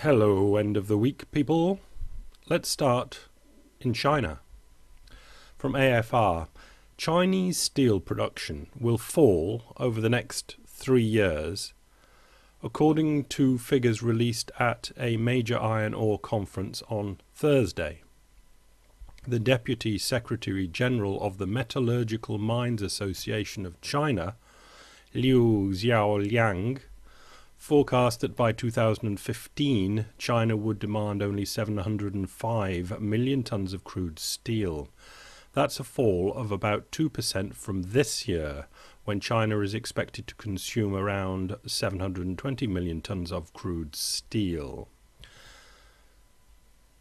Hello, end of the week, people. Let's start in China. From AFR, Chinese steel production will fall over the next 3 years, according to figures released at a major iron ore conference on Thursday. The Deputy Secretary General of the Metallurgical Mines Association of China, Liu Xiaoliang, forecast that by 2015 China would demand only 705 million tons of crude steel. That's a fall of about 2% from this year, when China is expected to consume around 720 million tons of crude steel.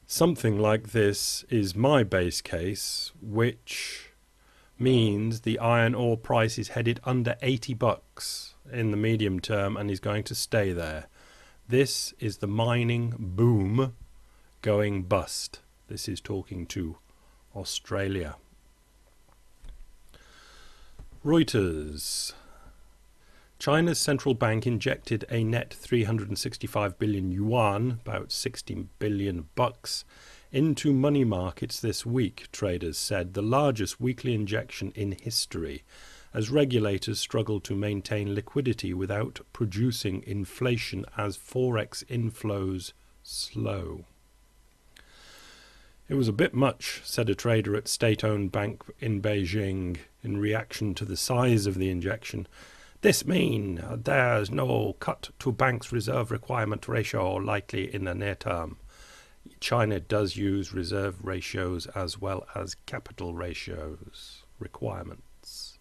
Something like this is my base case, which means the iron ore price is headed under $80 in the medium term and is going to stay there. This is the mining boom going bust. This is talking to Australia. Reuters. China's central bank injected a net 365 billion yuan, about 60 billion bucks, into money markets this week, traders said, the largest weekly injection in history, as regulators struggle to maintain liquidity without producing inflation as forex inflows slow. It was a bit much, said a trader at state-owned bank in Beijing in reaction to the size of the injection. This means there's no cut to bank's reserve requirement ratio likely in the near term. China does use reserve ratios as well as capital ratios requirements.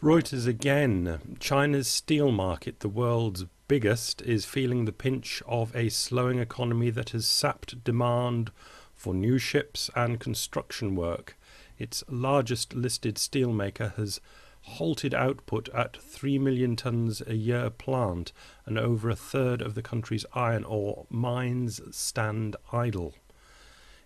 Reuters again. China's steel market, the world's biggest, is feeling the pinch of a slowing economy that has sapped demand for new ships and construction work. Its largest listed steelmaker has halted output at 3 million tons a year plant, and over a third of the country's iron ore mines stand idle.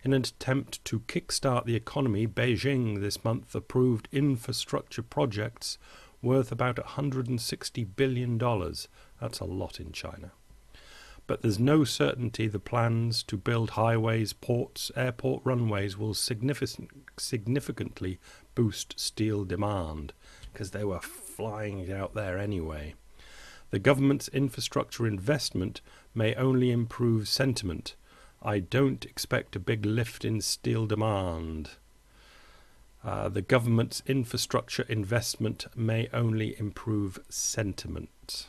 In an attempt to kickstart the economy, Beijing this month approved infrastructure projects worth about $160 billion. That's a lot in China. But there's no certainty the plans to build highways, ports, airport runways will significantly boost steel demand, because they were flying it out there anyway. The government's infrastructure investment may only improve sentiment. I don't expect a big lift in steel demand. The government's infrastructure investment may only improve sentiment.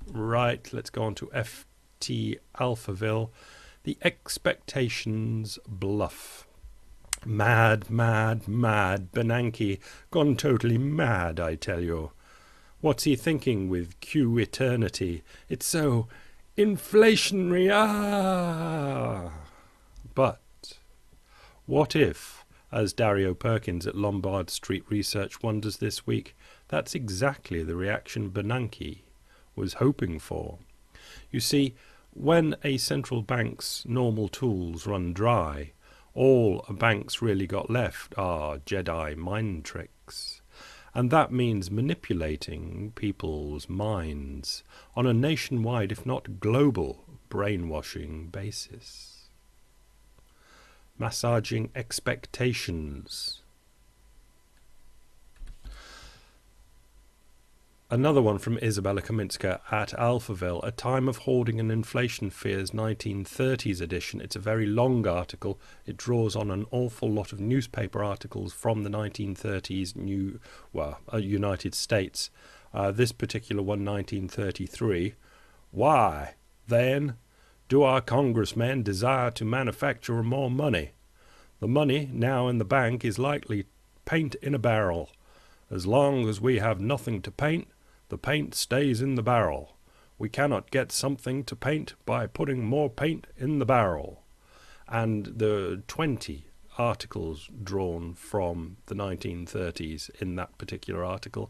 Right, let's go on to FT Alphaville. The expectations bluff. Mad, mad, mad. Bernanke gone totally mad, I tell you. What's he thinking with Q eternity? It's so inflationary. But what if, as Dario Perkins at Lombard Street Research wonders this week, that's exactly the reaction Bernanke was hoping for? You see, when a central bank's normal tools run dry, all a bank's really got left are Jedi mind tricks. And that means manipulating people's minds on a nationwide, if not global, brainwashing basis. Massaging expectations. Another one from Isabella Kaminska at Alphaville, A Time of Hoarding and Inflation Fears 1930s edition. It's a very long article. It draws on an awful lot of newspaper articles from the 1930s United States. This particular one, 1933. Why, then, do our congressmen desire to manufacture more money? The money now in the bank is likely paint in a barrel. As long as we have nothing to paint, the paint stays in the barrel. We cannot get something to paint by putting more paint in the barrel. And the 20 articles drawn from the 1930s in that particular article,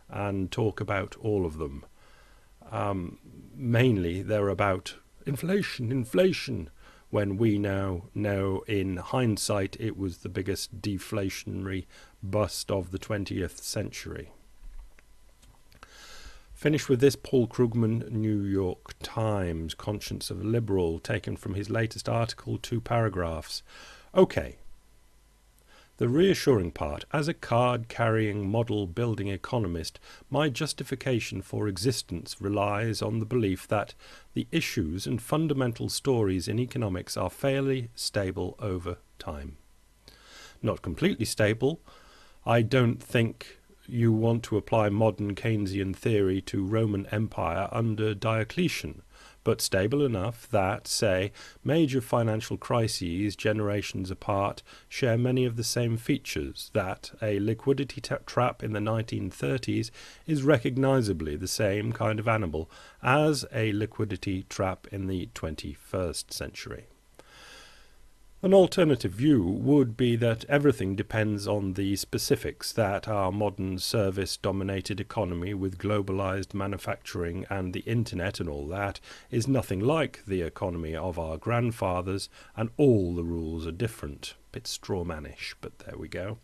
and talk about all of them. Mainly they're about inflation, when we now know in hindsight it was the biggest deflationary bust of the 20th century. Finish with this Paul Krugman, New York Times, Conscience of a Liberal, taken from his latest article, 2 paragraphs. Okay. The reassuring part, as a card-carrying model-building economist, my justification for existence relies on the belief that the issues and fundamental stories in economics are fairly stable over time. Not completely stable. I don't think you want to apply modern Keynesian theory to Roman Empire under Diocletian, but stable enough that, say, major financial crises generations apart share many of the same features, that a liquidity trap in the 1930s is recognisably the same kind of animal as a liquidity trap in the 21st century. An alternative view would be that everything depends on the specifics, that our modern service-dominated economy with globalized manufacturing and the internet and all that is nothing like the economy of our grandfathers, and all the rules are different. Bit strawmannish, but there we go.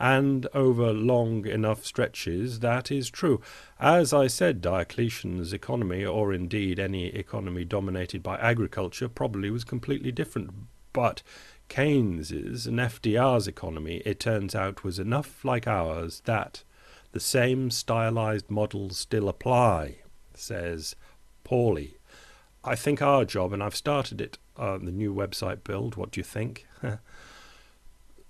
And over long enough stretches that is true. As I said, Diocletian's economy, or indeed any economy dominated by agriculture, probably was completely different. But Keynes's and FDR's economy, it turns out, was enough like ours that the same stylized models still apply, says Paulie. I think our job, and I've started it, the new website build, what do you think?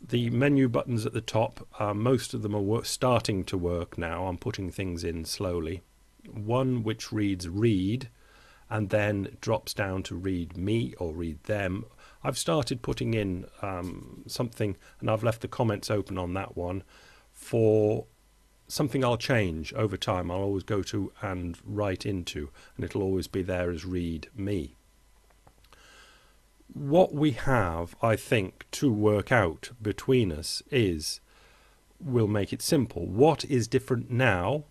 The menu buttons at the top, most of them are starting to work now. I'm putting things in slowly. One which reads read and then drops down to read me or read them. I've started putting in something, and I've left the comments open on that one, for something I'll change over time. I'll always go to and write into, and it'll always be there as read me. What we have, I think, to work out between us is, we'll make it simple, what is different now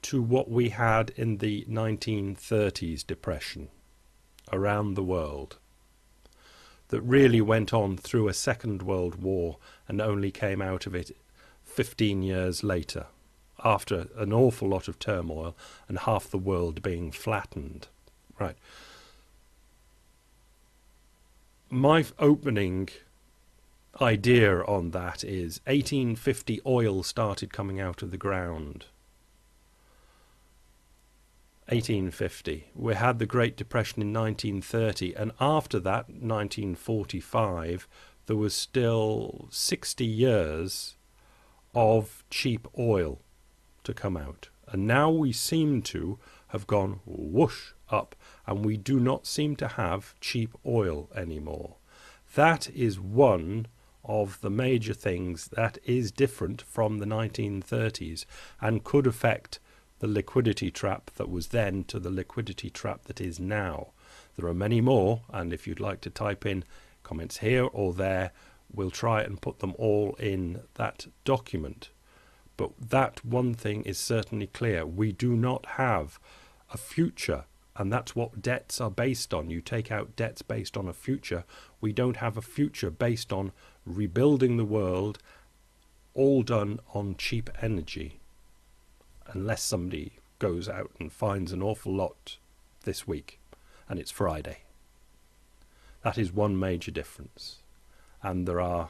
to what we had in the 1930s depression around the world, that really went on through a Second World War and only came out of it 15 years later, after an awful lot of turmoil and half the world being flattened. Right. My opening idea on that is 1850 oil started coming out of the ground. 1850. We had the Great Depression in 1930, and after that, 1945, there was still 60 years of cheap oil to come out. And now we seem to have gone whoosh up, and we do not seem to have cheap oil anymore. That is one of the major things that is different from the 1930s and could affect the liquidity trap that was then to the liquidity trap that is now. There are many more, and if you'd like to type in comments here or there, we'll try and put them all in that document. But that one thing is certainly clear. We do not have a future, and that's what debts are based on. You take out debts based on a future. We don't have a future based on rebuilding the world, all done on cheap energy. Unless somebody goes out and finds an awful lot this week, and it's Friday. That is one major difference. And there are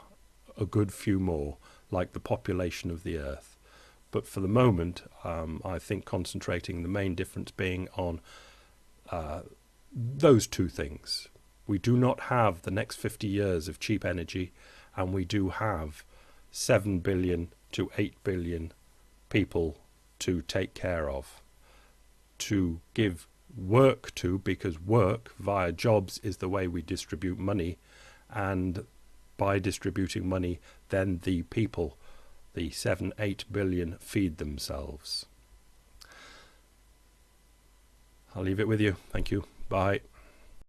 a good few more, like the population of the Earth. But for the moment, I think concentrating the main difference being on those two things. We do not have the next 50 years of cheap energy, and we do have 7 billion to 8 billion people to take care of, to give work to, because work via jobs is the way we distribute money, and by distributing money then the people, the 7-8 billion, feed themselves. I'll leave it with you. Thank you. Bye.